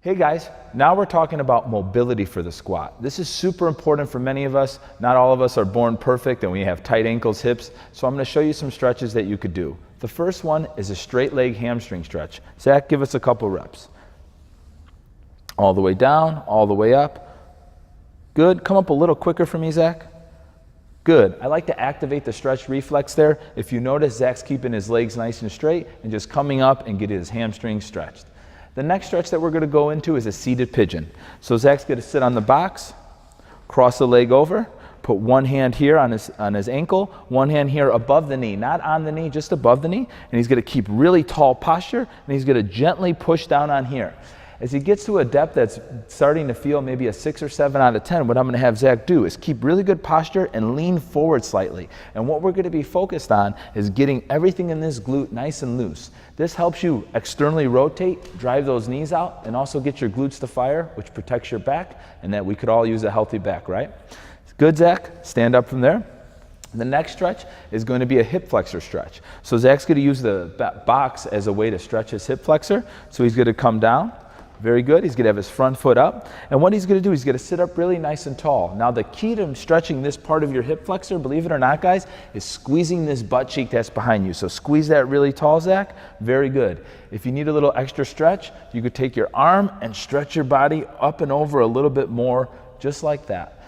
Hey guys, now we're talking about mobility for the squat. This is super important for many of us. Not all of us are born perfect and we have tight ankles, hips. So I'm going to show you some stretches that you could do. The first one is a straight leg hamstring stretch. Zach, give us a couple reps. All the way down, all the way up. Good. Come up a little quicker for me, Zach. Good. I like to activate the stretch reflex there. If you notice, Zach's keeping his legs nice and straight and just coming up and getting his hamstrings stretched. The next stretch that we're going to go into is a seated pigeon. So Zach's going to sit on the box, cross the leg over, put one hand here on his ankle, one hand here above the knee, not on the knee, just above the knee. And he's going to keep really tall posture, and he's going to gently push down on here. As he gets to a depth that's starting to feel maybe a 6 or 7 out of 10, what I'm going to have Zach do is keep really good posture and lean forward slightly. And what we're going to be focused on is getting everything in this glute nice and loose. This helps you externally rotate, drive those knees out, and also get your glutes to fire, which protects your back, and that we could all use a healthy back, right? Good, Zach. Stand up from there. The next stretch is going to be a hip flexor stretch. So Zach's going to use the box as a way to stretch his hip flexor. So he's going to come down. Very good. He's going to have his front foot up. And what he's going to do, he's going to sit up really nice and tall. Now, the key to stretching this part of your hip flexor, believe it or not, guys, is squeezing this butt cheek that's behind you. So squeeze that really tall, Zach. Very good. If you need a little extra stretch, you could take your arm and stretch your body up and over a little bit more, just like that.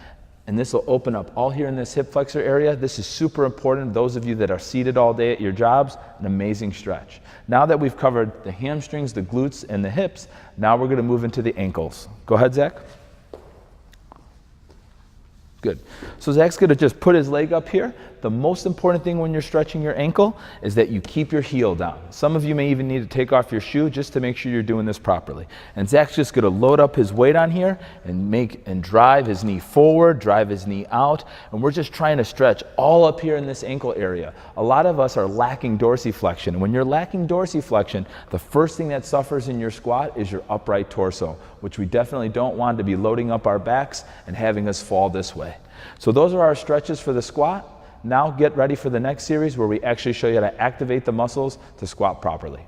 And this will open up all here in this hip flexor area. This is super important. Those of you that are seated all day at your jobs, an amazing stretch. Now that we've covered the hamstrings, the glutes, and the hips, now we're going to move into the ankles. Go ahead, Zach. Good. So Zach's going to just put his leg up here. The most important thing when you're stretching your ankle is that you keep your heel down. Some of you may even need to take off your shoe just to make sure you're doing this properly. And Zach's just going to load up his weight on here and drive his knee forward, drive his knee out. And we're just trying to stretch all up here in this ankle area. A lot of us are lacking dorsiflexion. And when you're lacking dorsiflexion, the first thing that suffers in your squat is your upright torso, which we definitely don't want to be loading up our backs and having us fall this way. So those are our stretches for the squat. Now get ready for the next series where we actually show you how to activate the muscles to squat properly.